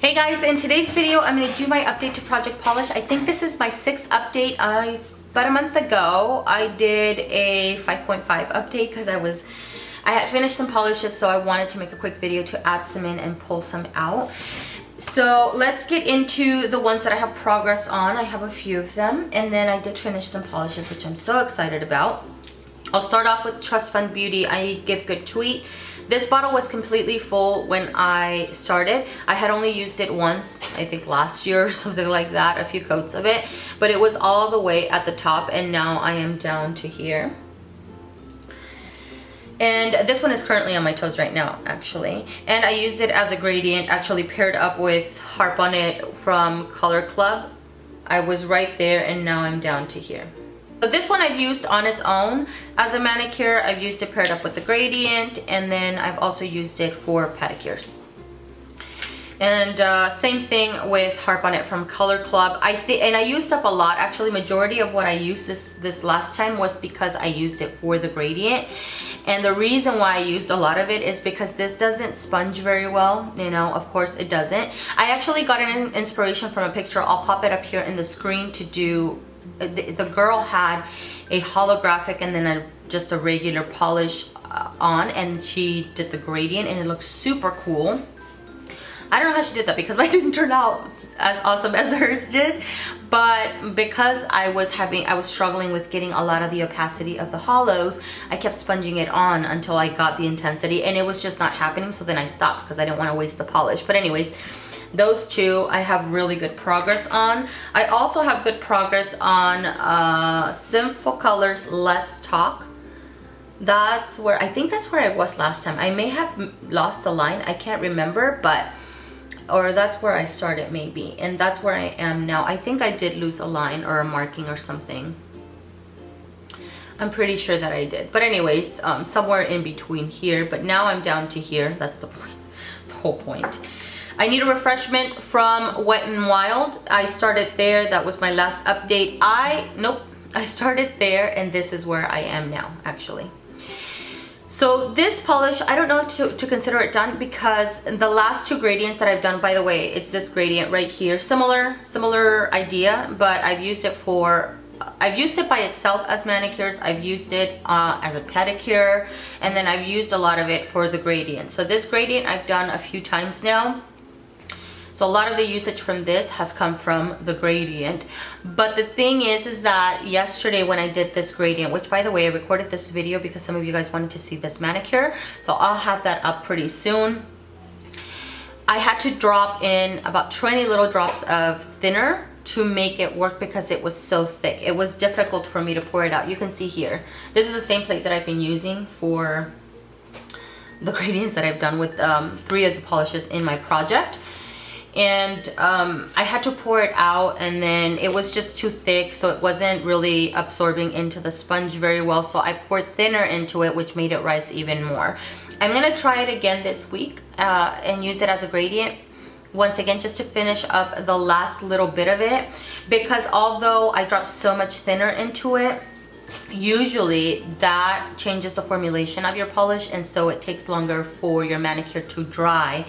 Hey guys, in today's video I'm going to do my update to Project Polish. I think this is my 6th update. About a month ago I did a 5.5 update because I had finished some polishes, so I wanted to make a quick video to add some in and pull some out. So let's get into the ones that I have progress on. I have a few of them, and then I did finish some polishes, which I'm so excited about. I'll start off with Trust Fund Beauty I Give Good Tweet. This bottle was completely full when I started. I had only used it once, I think last year or something like that, a few coats of it, but it was all the way at the top, and now I am down to here. And this one is currently on my toes right now, actually. And I used it as a gradient, actually paired up with Harp on It from Color Club. I was right there, and now I'm down to here. So this one I've used on its own as a manicure. I've used it paired up with the gradient, and then I've also used it for pedicures. And same thing with Harp on It from Color Club. And I used up a lot. Actually, majority of what I used this last time was because I used it for the gradient. And the reason why I used a lot of it is because this doesn't sponge very well. You know, of course it doesn't. I actually got an inspiration from a picture. I'll pop it up here in the screen to do. The girl had a holographic and then just a regular polish on, and she did the gradient, and it looks super cool. I don't know how she did that because mine didn't turn out as awesome as hers did, but because I was struggling with getting a lot of the opacity of the hollows, I kept sponging it on until I got the intensity, and it was just not happening, so then I stopped because I didn't want to waste the polish. But anyways, those two I have really good progress on. I also have good progress on Sinful Colors Let's Talk. That's where I was last time. I may have lost the line, I can't remember, or that's where I started maybe, and that's where I am now. I think I did lose a line or a marking or something. I'm pretty sure that I did, but anyways, somewhere in between here, but now I'm down to here. That's the point, the whole point. I need a refreshment from Wet n Wild. I started there. That was my last update. I started there, and this is where I am now, actually. So this polish, I don't know to consider it done because the last two gradients that I've done, by the way, it's this gradient right here. Similar idea, but I've used it by itself as manicures. I've used it as a pedicure, and then I've used a lot of it for the gradient. So this gradient I've done a few times now. So a lot of the usage from this has come from the gradient. But the thing is that yesterday when I did this gradient, which by the way, I recorded this video because some of you guys wanted to see this manicure, so I'll have that up pretty soon. I had to drop in about 20 little drops of thinner to make it work because it was so thick. It was difficult for me to pour it out. You can see here, this is the same plate that I've been using for the gradients that I've done with 3 of the polishes in my project. And I had to pour it out, and then it was just too thick, so it wasn't really absorbing into the sponge very well, so I poured thinner into it, which made it rise even more. I'm gonna try it again this week and use it as a gradient once again, just to finish up the last little bit of it, because although I dropped so much thinner into it, usually that changes the formulation of your polish, and so it takes longer for your manicure to dry.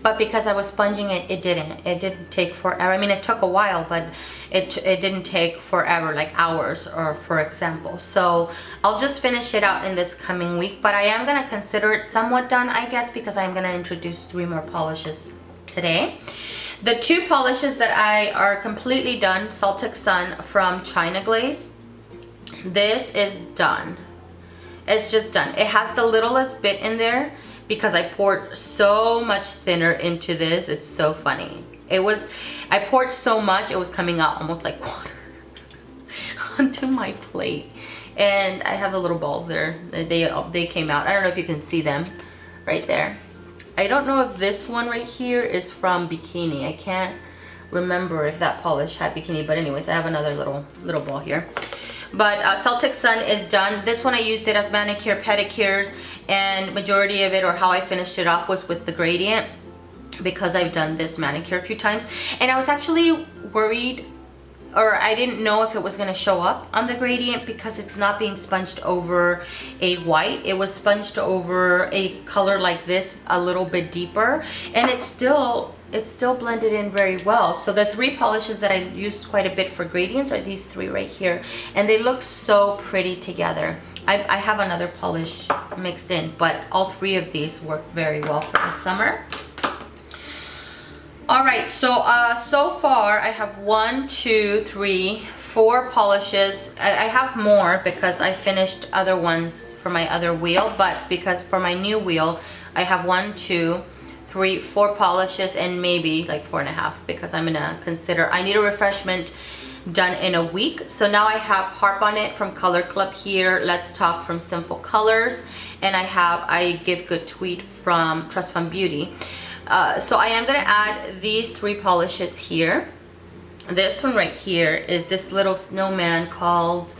But because I was sponging it, it didn't take forever. I mean, it took a while, but it didn't take forever, like hours, or for example. So I'll just finish it out in this coming week, but I am gonna consider it somewhat done, I guess, because I'm gonna introduce 3 more polishes today. The 2 polishes that are completely done, Celtic Sun from China Glaze. This is done. It's just done. It has the littlest bit in there because I poured so much thinner into this. It's so funny. I poured so much, it was coming out almost like water onto my plate. And I have the little balls there. They came out. I don't know if you can see them right there. I don't know if this one right here is from Bikini. I can't remember if that polish had Bikini, but anyways, I have another little ball here. But Celtic Sun is done. This one I used it as manicure, pedicures, and majority of it, or how I finished it off, was with the gradient because I've done this manicure a few times. And I was actually worried, or I didn't know if it was going to show up on the gradient because it's not being sponged over a white. It was sponged over a color like this, a little bit deeper, and it still it still blended in very well. So the 3 polishes that I used quite a bit for gradients are these 3 right here, and they look so pretty together. I have another polish mixed in, but all 3 of these work very well for the summer. All right, so so far I have 1, 2, 3, 4 polishes. I have more because I finished other ones for my other wheel, but because for my new wheel I have 1, 2, 3, 4 polishes, and maybe like 4.5 because I'm gonna consider I need a refreshment done in a week. So now I have Harp on It from Color Club here, Let's Talk from Simple Colors, and I have I Give Good Tweet from Trust Fund Beauty. So I am gonna add these 3 polishes here. This one right here is this little snowman called,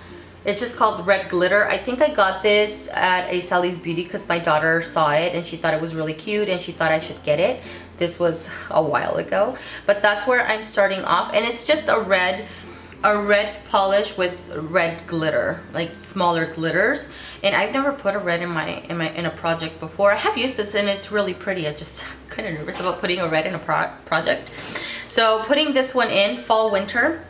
it's just called Red Glitter. I think I got this at a Sally's Beauty because my daughter saw it and she thought it was really cute and she thought I should get it. This was a while ago, but that's where I'm starting off, and it's just a red polish with red glitter, like smaller glitters. And I've never put a red in a project before. I have used this and it's really pretty. I just kind of nervous about putting a red in a project. So putting this one in fall winter.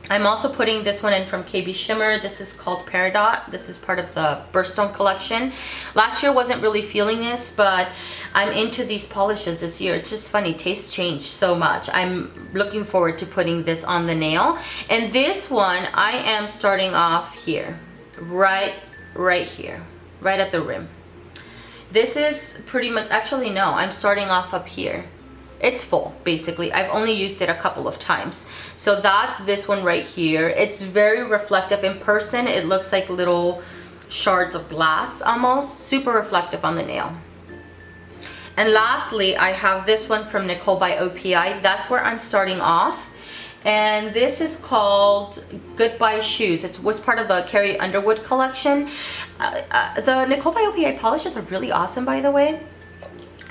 I'm also putting this one in from KB Shimmer. This is called Peridot. This is part of the Birthstone collection. Last year wasn't really feeling this, but I'm into these polishes this year. It's just funny, tastes change so much. I'm looking forward to putting this on the nail. And this one, I am starting off here, right here, right at the rim. This is pretty much, actually no, I'm starting off up here. It's full, basically. I've only used it a couple of times. So that's this one right here. It's very reflective. In person, it looks like little shards of glass almost. Super reflective on the nail. And lastly, I have this one from Nicole by OPI. That's where I'm starting off. And this is called Goodbye Shoes. It was part of the Carrie Underwood collection. The Nicole by OPI polishes are really awesome, by the way.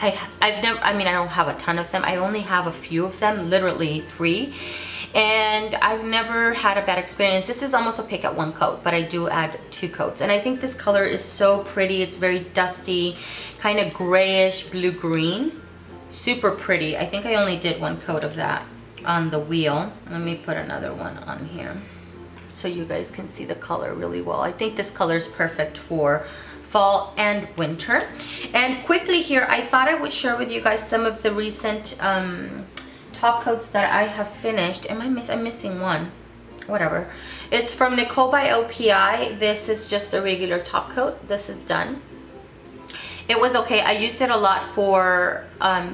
I've never, I mean, I don't have a ton of them. I only have a few of them, literally 3. And I've never had a bad experience. This is almost opaque at 1 coat, but I do add 2 coats. And I think this color is so pretty. It's very dusty, kind of grayish blue-green. Super pretty. I think I only did 1 coat of that on the wheel. Let me put another one on here so you guys can see the color really well. I think this color is perfect for fall and winter. And quickly here, I thought I would share with you guys some of the recent top coats that I have finished. I'm missing one. Whatever. It's from Nicole by OPI. This is just a regular top coat. This is done. It was okay. I used it a lot for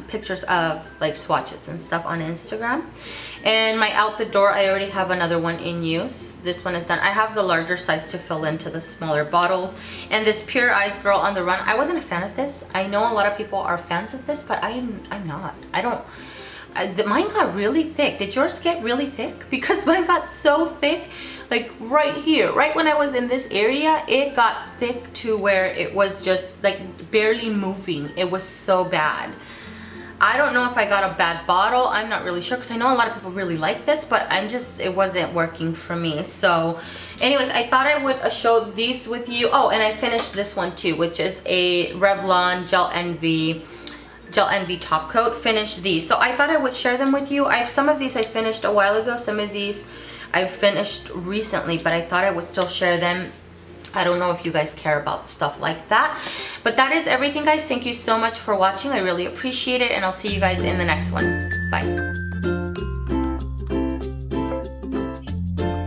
pictures of like swatches and stuff on Instagram. And my out the door, I already have another one in use. This one is done. I have the larger size to fill into the smaller bottles. And this Pure Eyes Girl on the Run, I wasn't a fan of this. I know a lot of people are fans of this, but I'm not. Mine got really thick. Did yours get really thick? Because mine got so thick, like right here, right when I was in this area, it got thick to where it was just like barely moving. It was so bad. I don't know if I got a bad bottle. I'm not really sure because I know a lot of people really like this, but it wasn't working for me. So anyways, I thought I would show these with you. Oh, and I finished this one too, which is a Revlon Gel Envy top coat. Finished these. So I thought I would share them with you. Some of these I finished a while ago. Some of these I've finished recently, but I thought I would still share them. I don't know if you guys care about stuff like that. But that is everything, guys. Thank you so much for watching. I really appreciate it, and I'll see you guys in the next one. Bye.